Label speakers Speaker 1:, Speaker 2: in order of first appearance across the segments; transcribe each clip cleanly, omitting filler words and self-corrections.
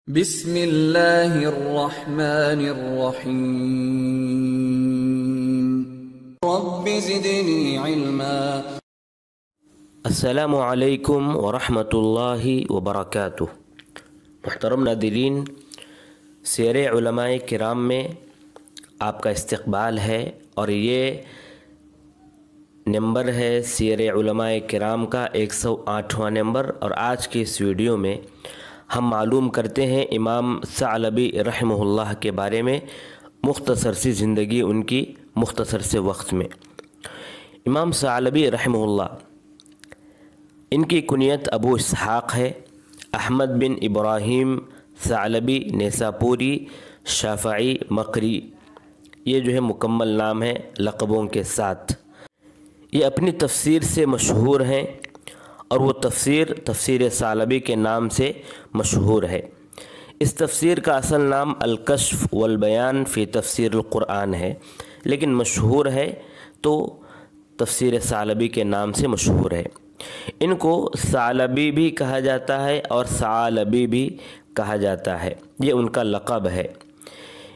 Speaker 1: بسم اللہ الرحمن الرحیم رب زدنی علما۔
Speaker 2: السلام علیکم ورحمۃ اللہ وبرکاتہ۔ محترم ناظرین، سیر علماء کرام میں آپ کا استقبال ہے اور یہ نمبر ہے سیر علماء کرام کا 108واں نمبر، اور آج کی اس ویڈیو میں ہم معلوم کرتے ہیں امام ثعلبی رحمہ اللہ کے بارے میں مختصر سی زندگی ان کی مختصر سے وقت میں۔ امام ثعلبی رحمہ اللہ، ان کی کنیت ابو اسحاق ہے، احمد بن ابراہیم ثعلبی نیساپوری شافعی مقری، یہ جو ہے مکمل نام ہے لقبوں کے ساتھ۔ یہ اپنی تفسیر سے مشہور ہیں اور وہ تفسیر ثعلبی کے نام سے مشہور ہے۔ اس تفسیر کا اصل نام الکشف والبیان فی تفسیر القرآن ہے، لیکن مشہور ہے تو تفسیر ثعلبی کے نام سے مشہور ہے۔ ان کو ثعلبی بھی کہا جاتا ہے اور ثعالبی بھی کہا جاتا ہے، یہ ان کا لقب ہے۔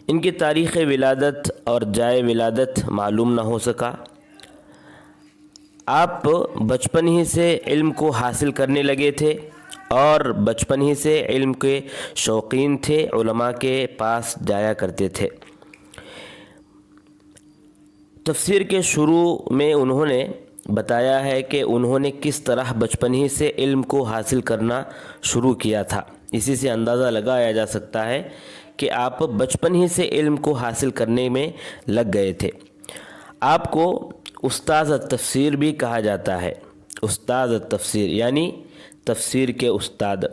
Speaker 2: ان کی تاریخ ولادت اور جائے ولادت معلوم نہ ہو سکا۔ آپ بچپن ہی سے علم کو حاصل کرنے لگے تھے اور بچپن ہی سے علم کے شوقین تھے، علماء کے پاس جایا کرتے تھے۔ تفسیر کے شروع میں انہوں نے بتایا ہے کہ انہوں نے کس طرح بچپن ہی سے علم کو حاصل کرنا شروع کیا تھا۔ اسی سے اندازہ لگایا جا سکتا ہے کہ آپ بچپن ہی سے علم کو حاصل کرنے میں لگ گئے تھے۔ آپ کو استاذ التفسیر بھی کہا جاتا ہے، استاذ التفسیر یعنی تفسیر کے استاد۔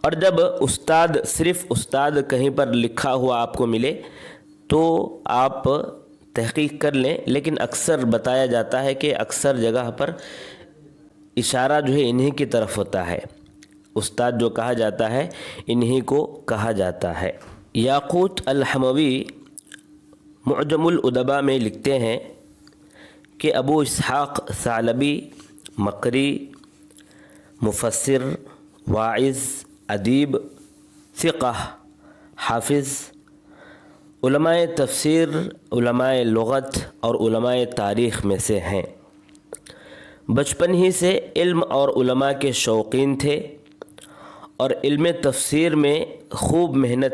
Speaker 2: اور جب استاد صرف استاد کہیں پر لکھا ہوا آپ کو ملے تو آپ تحقیق کر لیں، لیکن اکثر بتایا جاتا ہے کہ اکثر جگہ پر اشارہ جو ہے انہی کی طرف ہوتا ہے، استاد جو کہا جاتا ہے انہی کو کہا جاتا ہے۔ یاقوت الحموی معجم الادباء میں لکھتے ہیں کہ ابو اسحاق ثعلبی مقری، مفسر، واعظ، ادیب، فقہ، حافظ، علماء تفسیر، علماء لغت اور علماء تاریخ میں سے ہیں۔ بچپن ہی سے علم اور علماء کے شوقین تھے اور علم تفسیر میں خوب محنت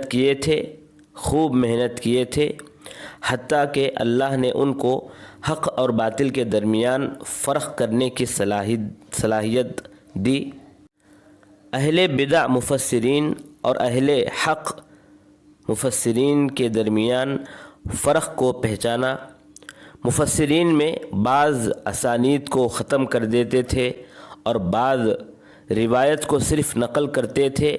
Speaker 2: کیے تھے، حتیٰ کہ اللہ نے ان کو حق اور باطل کے درمیان فرق کرنے کی صلاحیت دی۔ اہل بدع مفسرین اور اہل حق مفسرین کے درمیان فرق کو پہچانا۔ مفسرین میں بعض اسانید کو ختم کر دیتے تھے اور بعض روایت کو صرف نقل کرتے تھے۔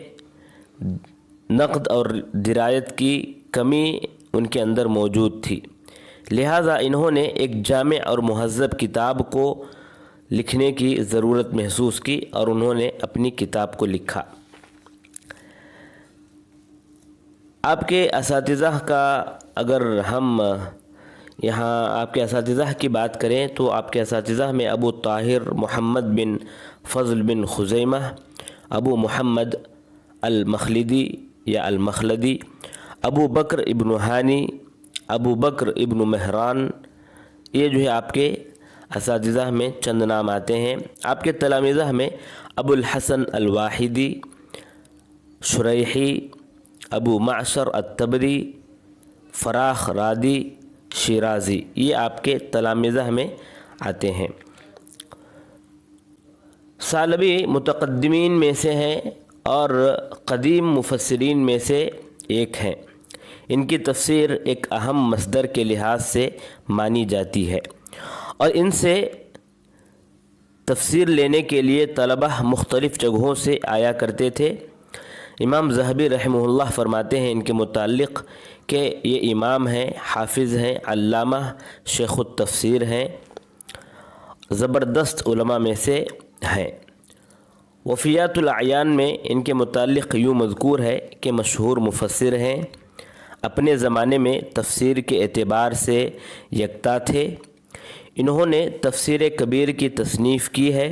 Speaker 2: نقد اور درایت کی کمی ان کے اندر موجود تھی، لہٰذا انہوں نے ایک جامع اور مہذب کتاب کو لکھنے کی ضرورت محسوس کی اور انہوں نے اپنی کتاب کو لکھا۔ آپ کے اساتذہ کا اگر ہم یہاں آپ کے اساتذہ کی بات کریں تو آپ کے اساتذہ میں ابو طاہر محمد بن فضل بن خزیمہ، ابو محمد المخلدی یا المخلدی، ابو بکر ابن ہانی، ابو بکر ابن مہران، یہ جو ہے آپ کے اساتذہ میں چند نام آتے ہیں۔ آپ کے تلامذہ میں ابو الحسن الواحدی، شریحی، ابو معشر الطبری، فراخ رادی، شیرازی، یہ آپ کے تلامذہ میں آتے ہیں۔ ثعلبی متقدمین میں سے ہیں اور قدیم مفسرین میں سے ایک ہیں۔ ان کی تفسیر ایک اہم مصدر کے لحاظ سے مانی جاتی ہے اور ان سے تفسیر لینے کے لیے طلبہ مختلف جگہوں سے آیا کرتے تھے۔ امام ذہبی رحمہ اللہ فرماتے ہیں ان کے متعلق کہ یہ امام ہیں، حافظ ہیں، علامہ، شیخ التفسیر ہیں، زبردست علماء میں سے ہیں۔ وفیات الاعیان میں ان کے متعلق یوں مذکور ہے کہ مشہور مفسر ہیں، اپنے زمانے میں تفسیر کے اعتبار سے یکتا تھے۔ انہوں نے تفسیر کبیر کی تصنیف کی ہے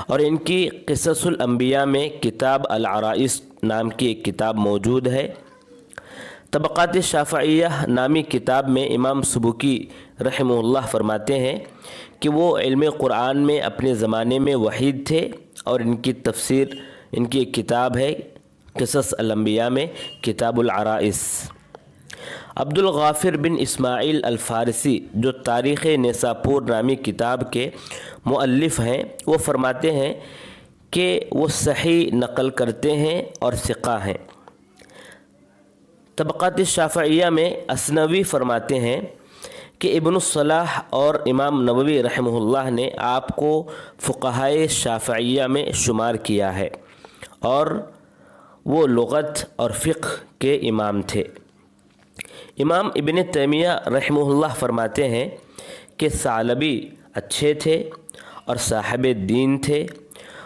Speaker 2: اور ان کی قصص الانبیاء میں کتاب العرائس نام کی ایک کتاب موجود ہے۔ طبقات شافعیہ نامی کتاب میں امام سبکی رحمہ اللہ فرماتے ہیں کہ وہ علم قرآن میں اپنے زمانے میں وحید تھے، اور ان کی تفسیر، ان کی ایک کتاب ہے قصص الانبیاء میں کتاب العرائس۔ عبد الغافر بن اسماعیل الفارسی جو تاریخ نیساپور نامی کتاب کے مؤلف ہیں، وہ فرماتے ہیں کہ وہ صحیح نقل کرتے ہیں اور ثقہ ہیں۔ طبقات شافعیہ میں اثنوی فرماتے ہیں کہ ابن الصلاح اور امام نووی رحمہ اللہ نے آپ کو فقہائے شافعیہ میں شمار کیا ہے، اور وہ لغت اور فقہ کے امام تھے۔ امام ابن تیمیہ رحمہ اللہ فرماتے ہیں کہ ثعلبی اچھے تھے اور صاحب دین تھے،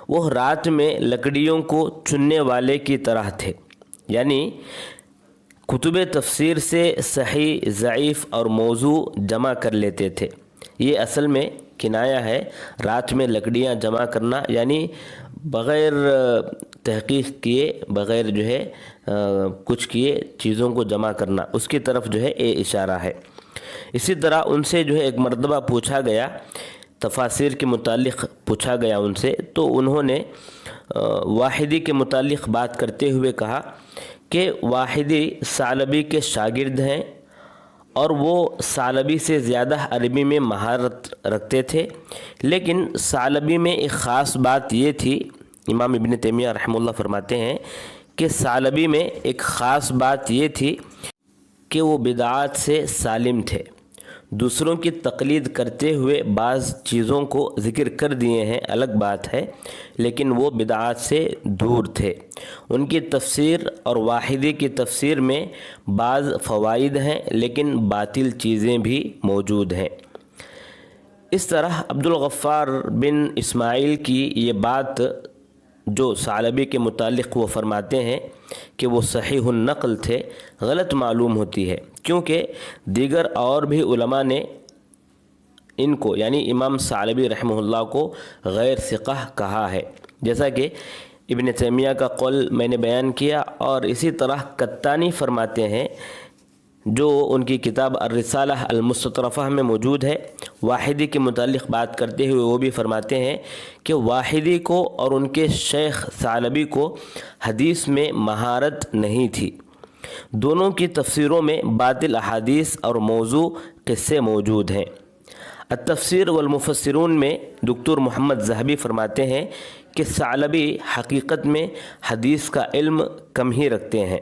Speaker 2: وہ رات میں لکڑیوں کو چننے والے کی طرح تھے، یعنی کتب تفسیر سے صحیح، ضعیف اور موضوع جمع کر لیتے تھے۔ یہ اصل میں کنایا ہے، رات میں لکڑیاں جمع کرنا یعنی بغیر تحقیق کیے، بغیر جو ہے کچھ کیے چیزوں کو جمع کرنا، اس کی طرف جو ہے یہ اشارہ ہے۔ اسی طرح ان سے جو ہے ایک مرتبہ پوچھا گیا، تفاسیر کے متعلق پوچھا گیا ان سے، تو انہوں نے واحدی کے متعلق بات کرتے ہوئے کہا کہ واحدی ثعلبی کے شاگرد ہیں، اور وہ ثعلبی سے زیادہ عربی میں مہارت رکھتے تھے، لیکن ثعلبی میں ایک خاص بات یہ تھی، امام ابن تیمیہ رحمہ اللہ فرماتے ہیں کہ ثعلبی میں ایک خاص بات یہ تھی کہ وہ بدعات سے سالم تھے۔ دوسروں کی تقلید کرتے ہوئے بعض چیزوں کو ذکر کر دیے ہیں، الگ بات ہے، لیکن وہ بدعات سے دور تھے۔ ان کی تفسیر اور واحدی کی تفسیر میں بعض فوائد ہیں، لیکن باطل چیزیں بھی موجود ہیں۔ اس طرح عبد الغفار بن اسماعیل کی یہ بات جو ثعلبی کے متعلق وہ فرماتے ہیں کہ وہ صحیح النقل تھے، غلط معلوم ہوتی ہے، کیونکہ دیگر اور بھی علماء نے ان کو یعنی امام ثعلبی رحمہ اللہ کو غیر ثقہ کہا ہے، جیسا کہ ابن تیمیہ کا قول میں نے بیان کیا، اور اسی طرح قطانی فرماتے ہیں جو ان کی کتاب الرسالہ المستطرفہ میں موجود ہے، واحدی کے متعلق بات کرتے ہوئے وہ بھی فرماتے ہیں کہ واحدی کو اور ان کے شیخ ثعلبی کو حدیث میں مہارت نہیں تھی، دونوں کی تفسیروں میں باطل احادیث اور موضوع قصے موجود ہیں۔ التفسیر والمفسرون میں دکتور محمد ذہبی فرماتے ہیں کہ ثعلبی حقیقت میں حدیث کا علم کم ہی رکھتے ہیں،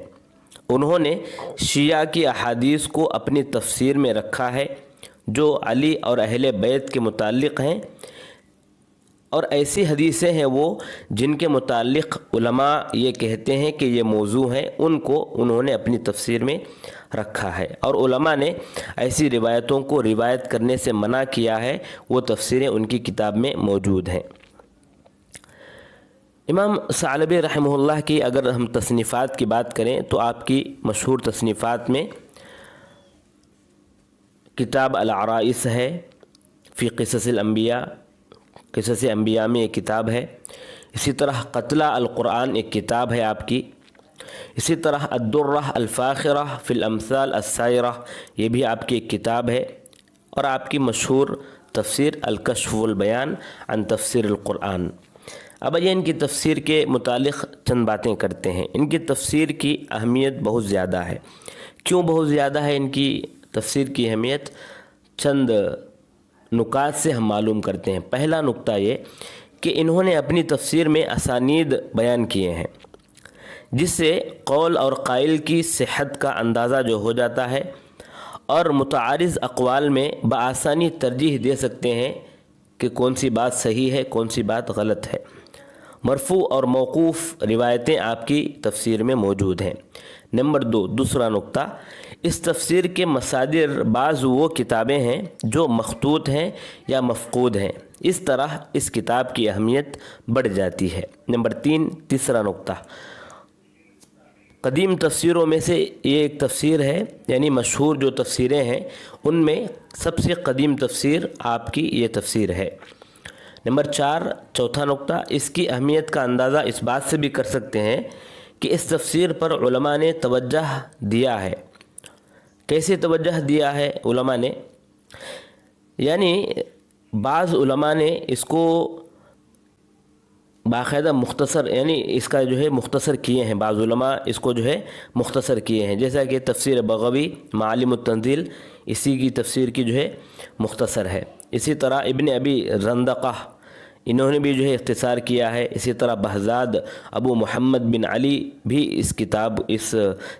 Speaker 2: انہوں نے شیعہ کی احادیث کو اپنی تفسیر میں رکھا ہے جو علی اور اہل بیت کے متعلق ہیں، اور ایسی حدیثیں ہیں وہ جن کے متعلق علماء یہ کہتے ہیں کہ یہ موضوع ہیں، ان کو انہوں نے اپنی تفسیر میں رکھا ہے، اور علماء نے ایسی روایتوں کو روایت کرنے سے منع کیا ہے، وہ تفسیریں ان کی کتاب میں موجود ہیں۔ امام ثعلبی رحمہ اللہ کی اگر ہم تصنیفات کی بات کریں تو آپ کی مشہور تصنیفات میں کتاب العرائس ہے، فی قصص الانبیاء، قصص انبیاء میں ایک کتاب ہے، اسی طرح قتلہ القرآن ایک کتاب ہے آپ کی، اسی طرح الدرہ الفاخرہ فی الامثال السائرہ یہ بھی آپ کی ایک کتاب ہے، اور آپ کی مشہور تفسیر الکشف والبیان عن تفسیر القرآن۔ اب یہ ان کی تفسیر کے متعلق چند باتیں کرتے ہیں۔ ان کی تفسیر کی اہمیت بہت زیادہ ہے۔ کیوں بہت زیادہ ہے ان کی تفسیر کی اہمیت؟ چند نکات سے ہم معلوم کرتے ہیں۔ پہلا نکتہ یہ کہ انہوں نے اپنی تفسیر میں اسانید بیان کیے ہیں، جس سے قول اور قائل کی صحت کا اندازہ جو ہو جاتا ہے، اور متعارض اقوال میں بآسانی ترجیح دے سکتے ہیں کہ کون سی بات صحیح ہے، کون سی بات غلط ہے۔ مرفوع اور موقوف روایتیں آپ کی تفسیر میں موجود ہیں۔ نمبر 2، دوسرا نقطہ، اس تفسیر کے مصادر بعض وہ کتابیں ہیں جو مخطوط ہیں یا مفقود ہیں، اس طرح اس کتاب کی اہمیت بڑھ جاتی ہے۔ نمبر 3، تیسرا نقطہ، قدیم تفسیروں میں سے یہ ایک تفسیر ہے، یعنی مشہور جو تفسیریں ہیں ان میں سب سے قدیم تفسیر آپ کی یہ تفسیر ہے۔ نمبر 4 چوتھا نقطہ، اس کی اہمیت کا اندازہ اس بات سے بھی کر سکتے ہیں کہ اس تفسیر پر علماء نے توجہ دیا ہے۔ کیسے توجہ دیا ہے علماء نے؟ یعنی بعض علماء نے اس کو باقاعدہ مختصر، یعنی اس کا جو ہے مختصر کیے ہیں، بعض علماء اس کو جو ہے مختصر کیے ہیں، جیسا کہ تفسیر بغوی معالم التنزیل اسی کی تفسیر کی جو ہے مختصر ہے۔ اسی طرح ابن ابی رندقہ انہوں نے بھی جو ہے اختصار کیا ہے۔ اسی طرح بہزاد ابو محمد بن علی بھی اس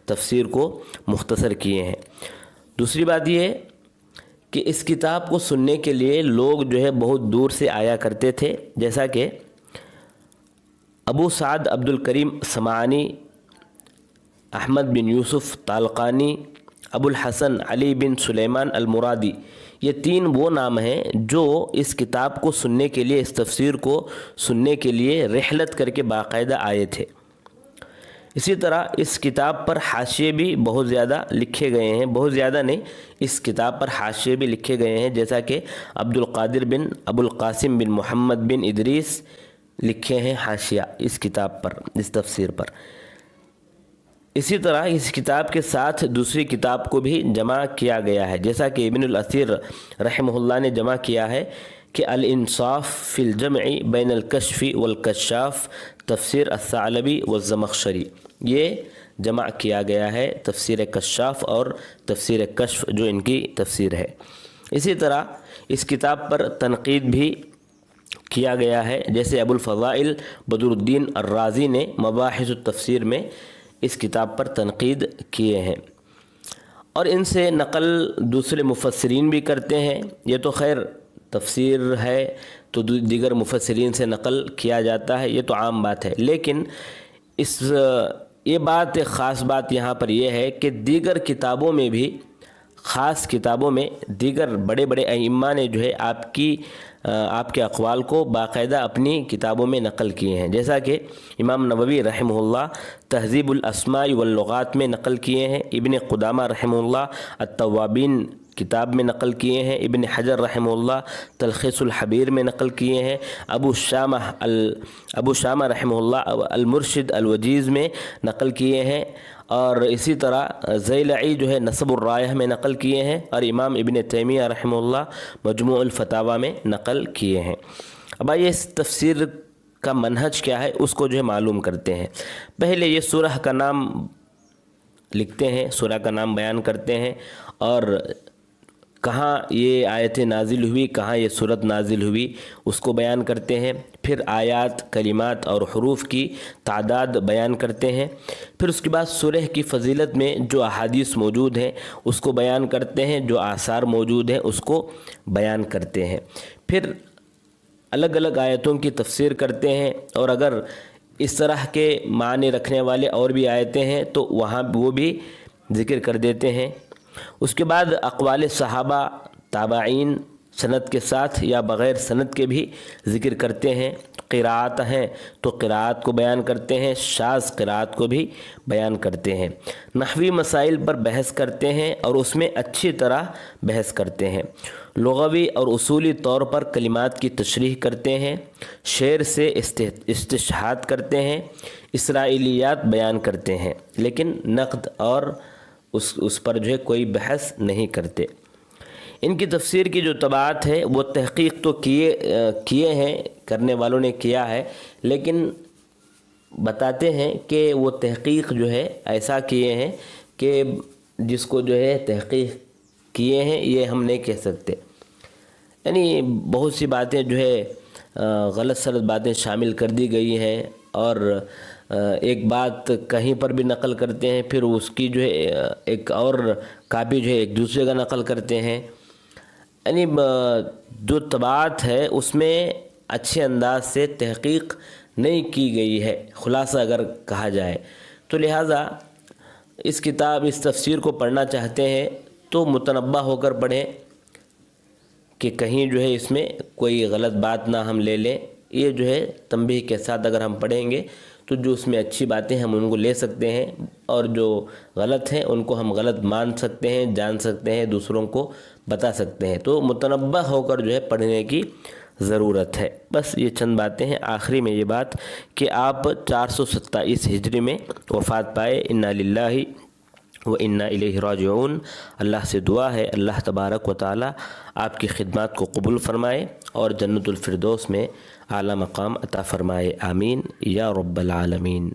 Speaker 2: تفسیر کو مختصر کیے ہیں۔ دوسری بات یہ کہ اس کتاب کو سننے کے لیے لوگ جو ہے بہت دور سے آیا کرتے تھے، جیسا کہ ابو سعد عبد الکریم سمعانی، احمد بن یوسف طالقانی، ابو الحسن علی بن سلیمان المرادی، یہ 3 وہ نام ہیں جو اس کتاب کو سننے کے لیے، اس تفسیر کو سننے کے لیے رحلت کر کے باقاعدہ آئے تھے۔ اسی طرح اس کتاب پر حاشیے بھی بہت زیادہ لکھے گئے ہیں، بہت زیادہ نہیں، اس کتاب پر حاشیے بھی لکھے گئے ہیں، جیسا کہ عبد القادر بن ابو القاسم بن محمد بن ادریس لکھے ہیں حاشیہ اس کتاب پر، اس تفسیر پر۔ اسی طرح اس کتاب کے ساتھ دوسری کتاب کو بھی جمع کیا گیا ہے، جیسا کہ ابن الاثیر رحمہ اللہ نے جمع کیا ہے کہ الانصاف فی الجمع بین الکشف والکشاف تفسیر الثعلبی والزمخشری، یہ جمع کیا گیا ہے تفسیر کشاف اور تفسیر کشف جو ان کی تفسیر ہے۔ اسی طرح اس کتاب پر تنقید بھی کیا گیا ہے، جیسے ابو الفضائل بدر الدین الرازی نے مباحث التفسیر میں اس کتاب پر تنقید کیے ہیں، اور ان سے نقل دوسرے مفسرین بھی کرتے ہیں۔ یہ تو خیر تفسیر ہے تو دیگر مفسرین سے نقل کیا جاتا ہے، یہ تو عام بات ہے، لیکن یہ بات ایک خاص بات یہاں پر یہ ہے کہ دیگر کتابوں میں بھی، خاص کتابوں میں دیگر بڑے بڑے ائمہ نے جو ہے آپ کے اقوال کو باقاعدہ اپنی کتابوں میں نقل کیے ہیں، جیسا کہ امام نووی رحمہ اللہ تہذیب الاسماء واللغات میں نقل کیے ہیں، ابن قدامہ رحمہ اللہ التوابین کتاب میں نقل کیے ہیں، ابن حجر رحمہ اللہ تلخیص الحبیر میں نقل کیے ہیں، ابو شامہ رحمہ اللہ المرشد الوجیز میں نقل کیے ہیں، اور اسی طرح زیلعی جو ہے نصب الرایہ میں نقل کیے ہیں، اور امام ابن تیمیہ رحمہ اللہ مجموع الفتاوی میں نقل کیے ہیں۔ اب آئیے اس تفسیر کا منہج کیا ہے اس کو جو ہے معلوم کرتے ہیں۔ پہلے یہ سورہ کا نام لکھتے ہیں، سورہ کا نام بیان کرتے ہیں، اور کہاں یہ آیتیں نازل ہوئی، کہاں یہ سورت نازل ہوئی اس کو بیان کرتے ہیں، پھر آیات، کلمات اور حروف کی تعداد بیان کرتے ہیں، پھر اس کے بعد سورہ کی فضیلت میں جو احادیث موجود ہیں اس کو بیان کرتے ہیں، جو آثار موجود ہیں اس کو بیان کرتے ہیں، پھر الگ الگ آیتوں کی تفسیر کرتے ہیں، اور اگر اس طرح کے معنی رکھنے والے اور بھی آیتیں ہیں تو وہاں وہ بھی ذکر کر دیتے ہیں۔ اس کے بعد اقوال صحابہ، تابعین سند کے ساتھ یا بغیر سند کے بھی ذکر کرتے ہیں۔ قراءت ہیں تو قراءت کو بیان کرتے ہیں، شاذ قراءت کو بھی بیان کرتے ہیں۔ نحوی مسائل پر بحث کرتے ہیں اور اس میں اچھی طرح بحث کرتے ہیں۔ لغوی اور اصولی طور پر کلمات کی تشریح کرتے ہیں، شعر سے استشہاد کرتے ہیں، اسرائیلیات بیان کرتے ہیں، لیکن نقد اور اس پر جو ہے کوئی بحث نہیں کرتے۔ ان کی تفسیر کی جو طباعت ہے وہ تحقیق تو کیے ہیں، کرنے والوں نے کیا ہے، لیکن بتاتے ہیں کہ وہ تحقیق جو ہے ایسا کیے ہیں کہ جس کو جو ہے تحقیق کیے ہیں یہ ہم نہیں کہہ سکتے، یعنی بہت سی باتیں جو ہے غلط سلط باتیں شامل کر دی گئی ہیں، اور ایک بات کہیں پر بھی نقل کرتے ہیں، پھر اس کی جو ہے ایک اور کاپی جو ہے ایک دوسرے کا نقل کرتے ہیں، یعنی جو طباعت ہے اس میں اچھے انداز سے تحقیق نہیں کی گئی ہے، خلاصہ اگر کہا جائے تو۔ لہٰذا اس تفسیر کو پڑھنا چاہتے ہیں تو متنبہ ہو کر پڑھیں کہ کہیں جو ہے اس میں کوئی غلط بات نہ ہم لے لیں۔ یہ جو ہے تنبیہ کے ساتھ اگر ہم پڑھیں گے تو جو اس میں اچھی باتیں ہم ان کو لے سکتے ہیں، اور جو غلط ہیں ان کو ہم غلط مان سکتے ہیں، جان سکتے ہیں، دوسروں کو بتا سکتے ہیں۔ تو متنبہ ہو کر جو ہے پڑھنے کی ضرورت ہے۔ بس یہ چند باتیں ہیں۔ آخری میں یہ بات کہ آپ 427 ہجری میں وفات پائے، انا للہ و انا الیہ راجعون۔ اللہ سے دعا ہے اللہ تبارک و تعالی آپ کی خدمات کو قبول فرمائے اور جنت الفردوس میں اعلیٰ مقام عطا فرمائے، آمین یا رب العالمین۔